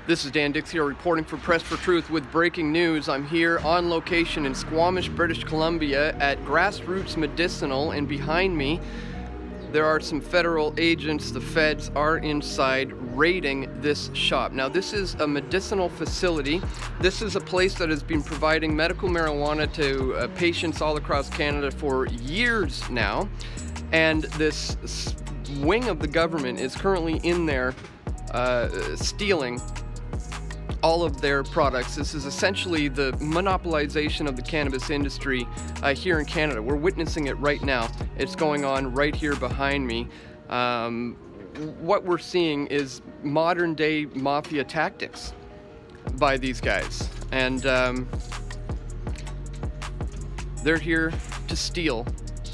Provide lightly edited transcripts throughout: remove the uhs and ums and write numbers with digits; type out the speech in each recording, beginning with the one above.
This is Dan Dix here reporting for Press for Truth with breaking news. I'm here on location in Squamish, British Columbia at GrassRoots Medicinal, and behind me there are some federal agents. The feds are inside raiding this shop. Now this is a medicinal facility. This is a place that has been providing medical marijuana to patients all across Canada for years now, and this wing of the government is currently in there stealing all of their products. This is essentially the monopolization of the cannabis industry here in Canada. We're witnessing it right now. It's going on right here behind me. What we're seeing is modern day mafia tactics by these guys. And they're here to steal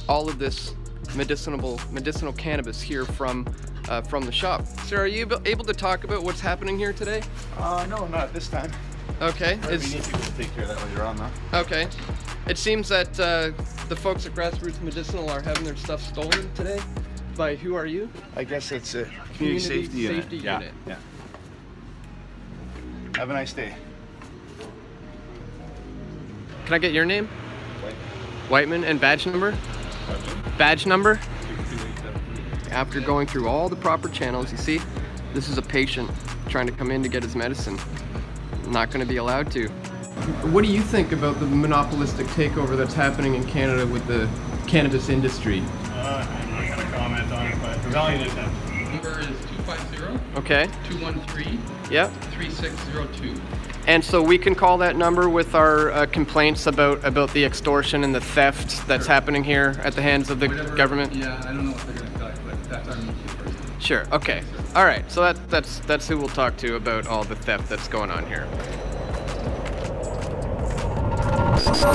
all of this medicinal cannabis here from the shop. Sir, are you able to talk about what's happening here today? No, not at this time. Okay. We need people to take care of that later on, though. Okay. It seems that the folks at GrassRoots Medicinal are having their stuff stolen today. By who are you? I guess it's a community safety unit. Yeah. Have a nice day. Can I get your name? Whiteman. And badge number? Badge number? After going through all the proper channels, you see, this is a patient trying to come in to get his medicine. Not going to be allowed to. What do you think about the monopolistic takeover that's happening in Canada with the cannabis industry? I'm not going to comment on it, but rebellion is happening. Number is 250 Okay. 213 Yep. 3602. And so we can call that number with our complaints about the extortion and the theft that's happening here at the hands of the government? Yeah, I don't know what they're going to collect, but that's our media person. Sure, okay. All right, so that's who we'll talk to about all the theft that's going on here.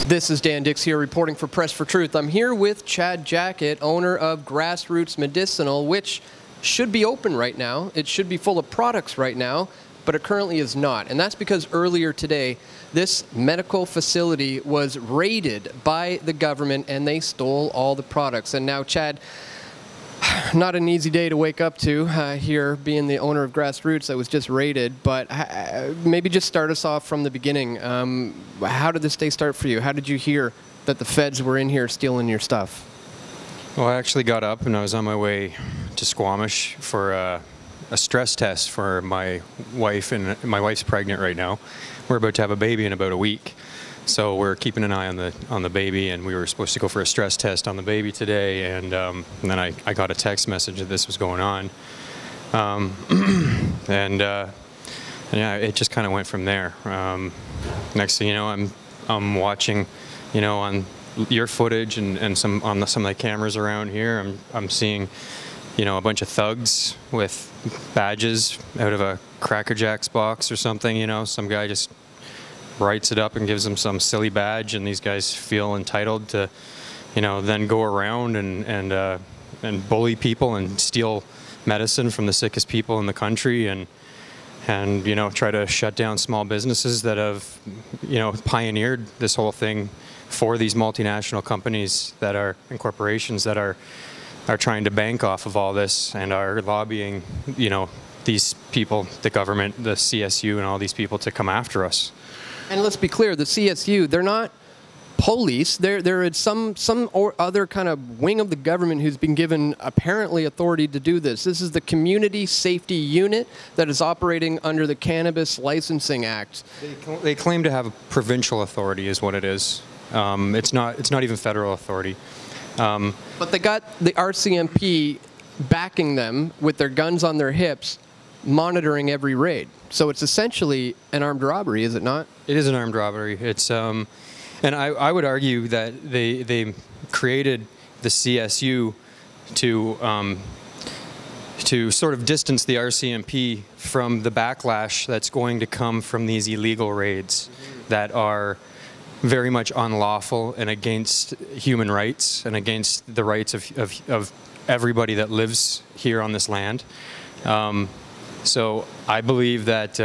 This is Dan Dix here reporting for Press for Truth. I'm here with Chad Jackett, owner of GrassRoots Medicinal, which should be open right now. It should be full of products right now, but it currently is not. And that's because earlier today, this medical facility was raided by the government and they stole all the products. And now, Chad, not an easy day to wake up to here, being the owner of GrassRoots that was just raided, but maybe just start us off from the beginning. How did this day start for you? How did you hear that the feds were in here stealing your stuff? Well, I actually got up and I was on my way to Squamish for a stress test for my wife, and my wife's pregnant right now. We're about to have a baby in about a week. So we're keeping an eye on the baby, and we were supposed to go for a stress test on the baby today, and then I got a text message that this was going on, and yeah, it just kind of went from there. Next thing you know, I'm watching, you know, on your footage and some of the cameras around here. I'm seeing, you know, a bunch of thugs with badges out of a Cracker Jacks box or something. You know, some guy just writes it up and gives them some silly badge, and these guys feel entitled to, you know, then go around and bully people and steal medicine from the sickest people in the country, and you know, try to shut down small businesses that have, you know, pioneered this whole thing for these multinational companies that are, and corporations that are trying to bank off of all this and are lobbying, you know, these people, the government, the CSU, and all these people to come after us. And let's be clear, the CSU, they're not police. There is some or other kind of wing of the government who's been given apparently authority to do this. This is the Community Safety Unit that is operating under the Cannabis Licensing Act. They claim to have a provincial authority, is what it is. It's not even federal authority. But they got the RCMP backing them with their guns on their hips, monitoring every raid. So it's essentially an armed robbery, is it not? It is an armed robbery. It's and I would argue that they created the CSU to sort of distance the RCMP from the backlash that's going to come from these illegal raids that are very much unlawful and against human rights and against the rights of everybody that lives here on this land. So I believe that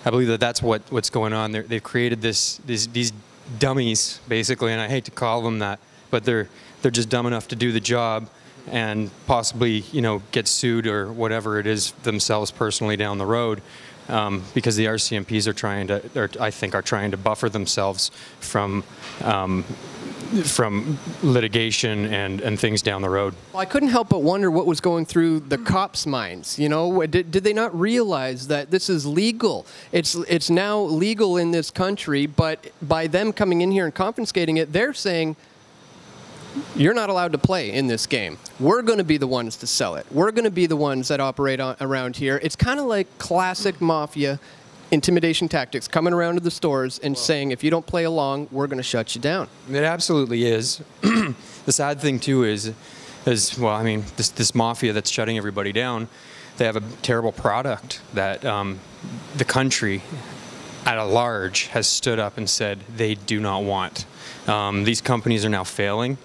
that's what's going on. They've created these dummies, basically, and I hate to call them that, but they're just dumb enough to do the job and possibly, you know, get sued or whatever it is themselves personally down the road. because the RCMPs are trying to, or I think are trying to buffer themselves from litigation and things down the road. Well, I couldn't help but wonder what was going through the cops' minds. You know, did they not realize that this is legal? It's now legal in this country, but by them coming in here and confiscating it, they're saying, you're not allowed to play in this game. We're going to be the ones to sell it. We're going to be the ones that operate around here. It's kind of like classic Mafia intimidation tactics, coming around to the stores and saying, if you don't play along, we're going to shut you down. It absolutely is. The sad thing too is well, I mean, this Mafia that's shutting everybody down, they have a terrible product that the country at a large has stood up and said they do not want. These companies are now failing.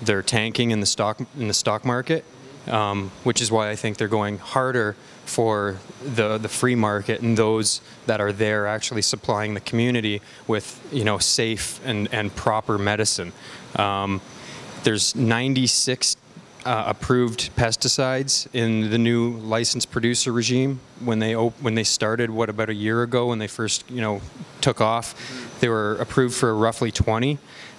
They're tanking in the stock market, which is why I think they're going harder for the free market and those that are there actually supplying the community with, you know, safe and proper medicine. There's 96 approved pesticides in the new licensed producer regime. When they started, what, about a year ago, when they first, you know, took off, they were approved for roughly 20.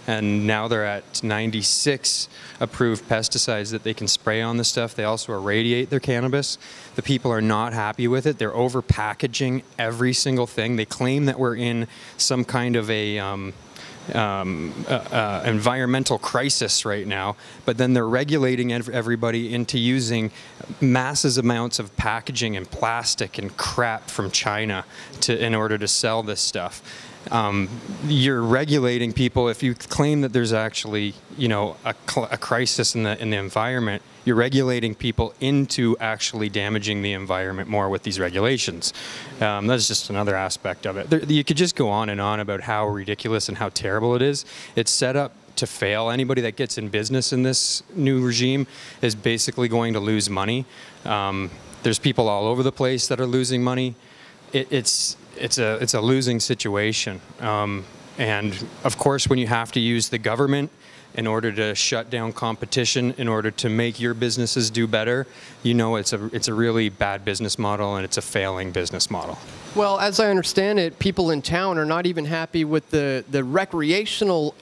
And now they're at 96 approved pesticides that they can spray on the stuff. They also irradiate their cannabis. The people are not happy with it. They're over packaging every single thing. They claim that we're in some kind of a environmental crisis right now, but then they're regulating everybody into using massive amounts of packaging and plastic and crap from China in order to sell this stuff. You're regulating people. If you claim that there's actually, you know, a crisis in the environment, you're regulating people into actually damaging the environment more with these regulations. That's just another aspect of it. You could just go on and on about how ridiculous and how terrible it is. It's set up to fail. Anybody that gets in business in this new regime is basically going to lose money. There's people all over the place that are losing money. It's a losing situation. And of course, when you have to use the government in order to shut down competition, in order to make your businesses do better, you know it's a really bad business model, and it's a failing business model. Well, as I understand it, people in town are not even happy with the recreational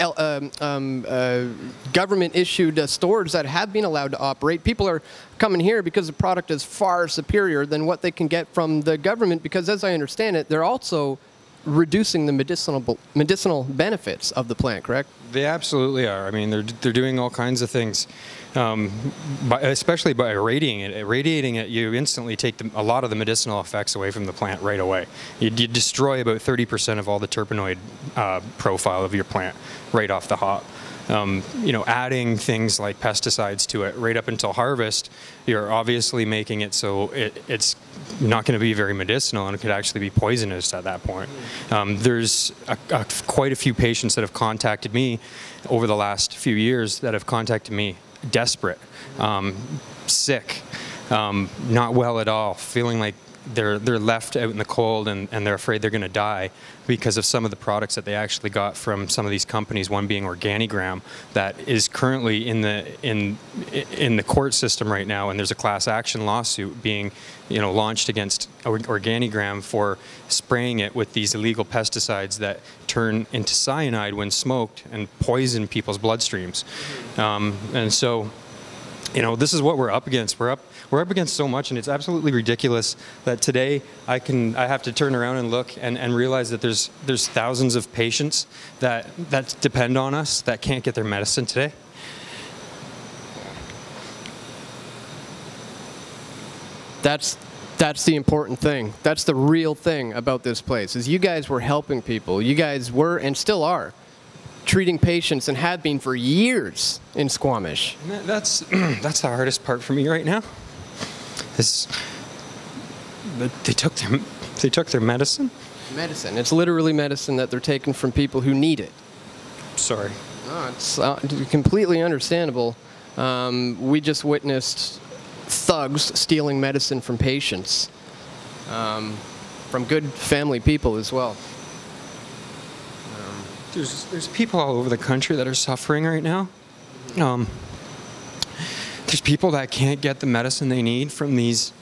government-issued stores that have been allowed to operate. People are coming here because the product is far superior than what they can get from the government, because as I understand it, they're also reducing the medicinal benefits of the plant, correct? They absolutely are. I mean, they're doing all kinds of things, especially by irradiating it. Irradiating it, you instantly take a lot of the medicinal effects away from the plant right away. You destroy about 30% of all the terpenoid profile of your plant right off the hop. You know, adding things like pesticides to it right up until harvest, you're obviously making it so it's not going to be very medicinal, and it could actually be poisonous at that point. There's quite a few patients that have contacted me over the last few years that have contacted me desperate, sick, not well at all, feeling like they're left out in the cold and they're afraid they're going to die because of some of the products that they actually got from some of these companies, one being Organigram, that is currently in the court system right now, and there's a class action lawsuit being, you know, launched against Organigram for spraying it with these illegal pesticides that turn into cyanide when smoked and poison people's bloodstreams. And so, you know, this is what we're up against. We're up against so much, and it's absolutely ridiculous that today I have to turn around and look and realize that there's thousands of patients that depend on us that can't get their medicine today. That's the important thing. That's the real thing about this place, is you guys were helping people. You guys were, and still are, treating patients and have been for years in Squamish. And that's the hardest part for me right now. Is they took their medicine. Medicine. It's literally medicine that they're taking from people who need it. Sorry. No, it's completely understandable. We just witnessed thugs stealing medicine from patients, from good family people as well. There's people all over the country that are suffering right now. There's people that can't get the medicine they need from this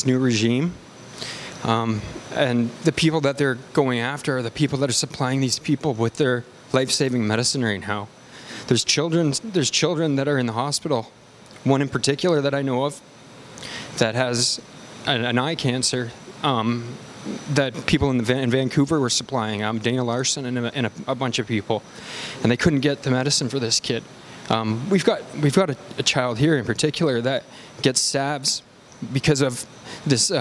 new regime. And the people that they're going after are the people that are supplying these people with their life-saving medicine right now. There's children that are in the hospital. One in particular that I know of that has an eye cancer that people in Vancouver were supplying. Dana Larson and a bunch of people, and they couldn't get the medicine for this kid. We've got a child here in particular that gets SABs because of this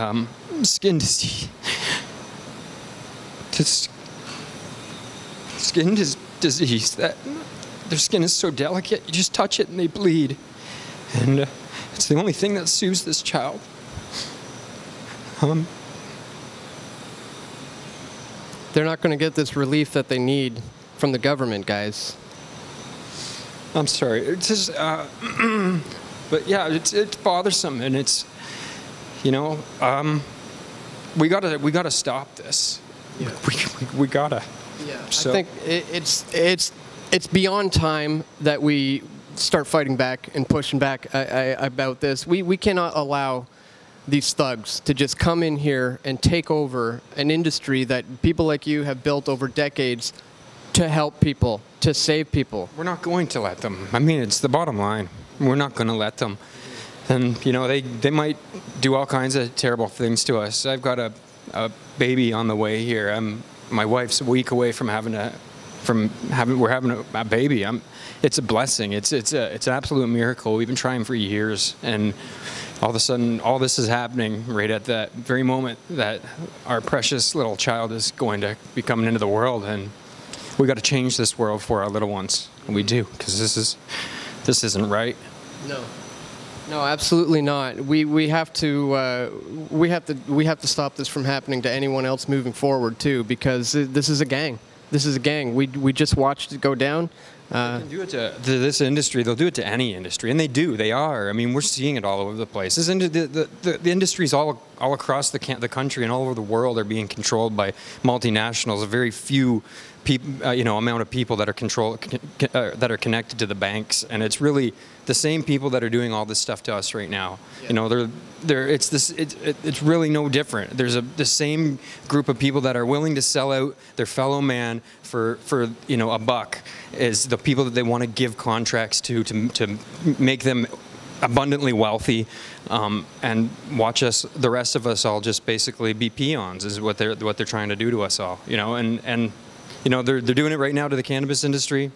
skin disease. Disease that their skin is so delicate, you just touch it and they bleed. And it's the only thing that soothes this child. They're not going to get this relief that they need from the government, guys. I'm sorry. It's just, but yeah, it's bothersome, and it's, you know, we gotta stop this. Yeah. We gotta. Yeah. So. I think it's beyond time that we start fighting back and pushing back about this. We cannot allow these thugs to just come in here and take over an industry that people like you have built over decades to help people, to save people. We're not going to let them. I mean, it's the bottom line. We're not going to let them. And, you know, they might do all kinds of terrible things to us. I've got a baby on the way here. My wife's a week away from having a baby. It's a blessing. It's an absolute miracle. We've been trying for years, and all of a sudden, all this is happening right at that very moment that our precious little child is going to be coming into the world, and we got to change this world for our little ones. And we do, because this isn't right. No, absolutely not. We have to stop this from happening to anyone else moving forward too, because this is a gang. This is a gang. We just watched it go down. They can do it to this industry. They'll do it to any industry, and they do. They are. I mean, we're seeing it all over the place. The industries all across the country and all over the world are being controlled by multinationals. A very few amount of people that are that are connected to the banks, and it's really the same people that are doing all this stuff to us right now. Yeah. You know, it's really no different. There's the same group of people that are willing to sell out their fellow man for a buck is the people that they want to give contracts to make them abundantly wealthy, and watch us, the rest of us, all just basically be peons is what they're trying to do to us all. You know, and you know, they're doing it right now to the cannabis industry.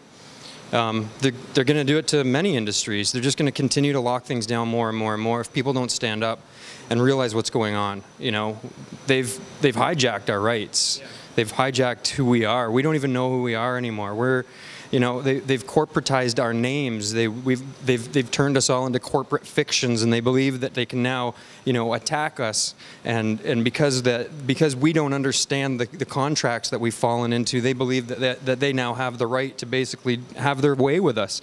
They're going to do it to many industries. They're just going to continue to lock things down more and more and more if people don't stand up and realize what's going on. You know, they've hijacked our rights. Yeah. They've hijacked who we are. We don't even know who we are anymore. They've corporatized our names. They've turned us all into corporate fictions, and they believe that they can now, attack us. And because we don't understand the contracts that we've fallen into, they believe that they now have the right to basically have their way with us.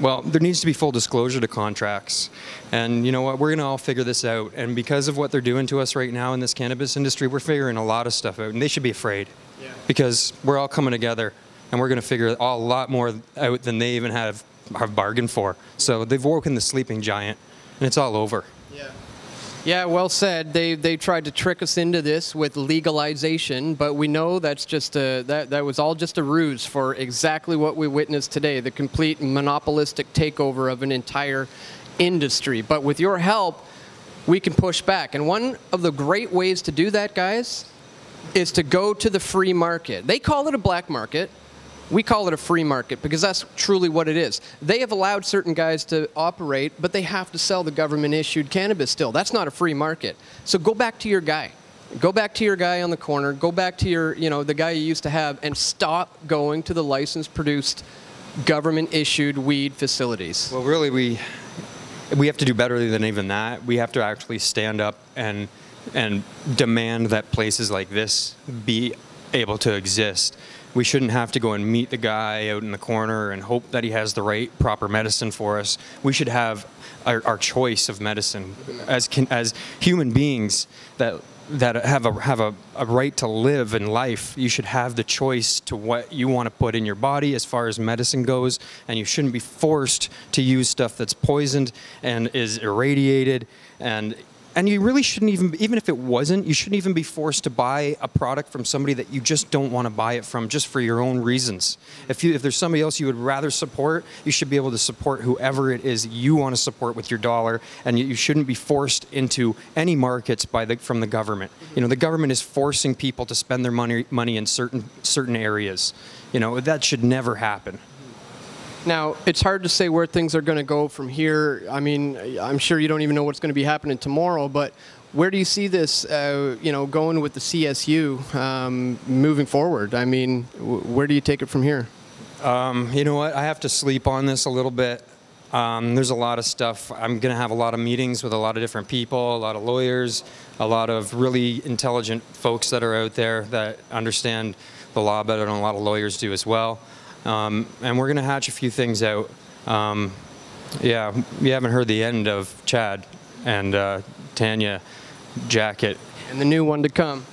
Well, there needs to be full disclosure to contracts. And you know what? We're going to all figure this out. And because of what they're doing to us right now in this cannabis industry, we're figuring a lot of stuff out. And they should be afraid. Yeah. Because we're all coming together, and we're going to figure a lot more out than they even have bargained for. So they've woken the sleeping giant, and it's all over. Yeah. Yeah, well said. They tried to trick us into this with legalization, but we know that's just that was all just a ruse for exactly what we witnessed today, the complete monopolistic takeover of an entire industry. But with your help, we can push back. And one of the great ways to do that, guys, is to go to the free market. They call it a black market. We call it a free market because that's truly what it is. They have allowed certain guys to operate, but they have to sell the government-issued cannabis still. That's not a free market. So go back to your guy. Go back to your guy on the corner. Go back to your, the guy you used to have, and stop going to the licensed-produced, government-issued weed facilities. Well, really, we have to do better than even that. We have to actually stand up and demand that places like this be able to exist. We shouldn't have to go and meet the guy out in the corner and hope that he has the right proper medicine for us. We should have our choice of medicine as human beings that have a right to live in life. You should have the choice to what you want to put in your body as far as medicine goes, and you shouldn't be forced to use stuff that's poisoned and is irradiated and And you really shouldn't even if it wasn't, you shouldn't even be forced to buy a product from somebody that you just don't want to buy it from just for your own reasons. If there's somebody else you would rather support, you should be able to support whoever it is you want to support with your dollar, and you shouldn't be forced into any markets from the government. You know, the government is forcing people to spend their money in certain areas. You know, that should never happen. Now, it's hard to say where things are going to go from here. I mean, I'm sure you don't even know what's going to be happening tomorrow, but where do you see this, you know, going with the CSU moving forward? I mean, where do you take it from here? You know what? I have to sleep on this a little bit. There's a lot of stuff. I'm going to have a lot of meetings with a lot of different people, a lot of lawyers, a lot of really intelligent folks that are out there that understand the law better than a lot of lawyers do as well. And we're going to hatch a few things out. Yeah, we haven't heard the end of Chad and Chad Jackett. And the new one to come.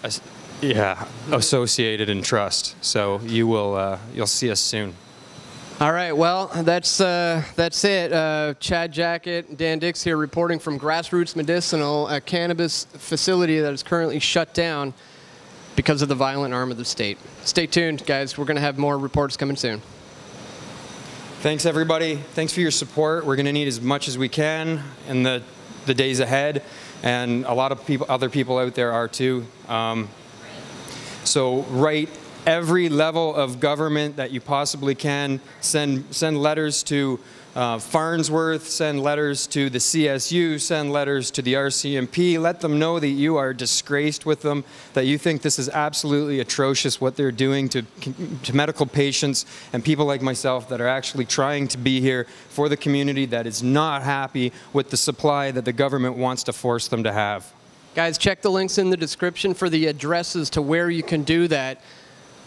Yeah, Associated in Trust. So you'll see us soon. All right, well, that's it. Chad Jackett, Dan Dix here reporting from GrassRoots Medicinal, a cannabis facility that is currently shut down because of the violent arm of the state. Stay tuned, guys. We're going to have more reports coming soon. Thanks, everybody. Thanks for your support. We're going to need as much as we can in the days ahead, and a lot of other people out there are too. So write every level of government that you possibly can. Send letters to Farnsworth, send letters to the CSU, send letters to the RCMP. Let them know that you are disgraced with them, that you think this is absolutely atrocious what they're doing to medical patients and people like myself that are actually trying to be here for the community that is not happy with the supply that the government wants to force them to have. Guys, check the links in the description for the addresses to where you can do that.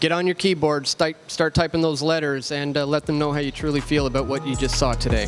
Get on your keyboard, start typing those letters, and let them know how you truly feel about what you just saw today.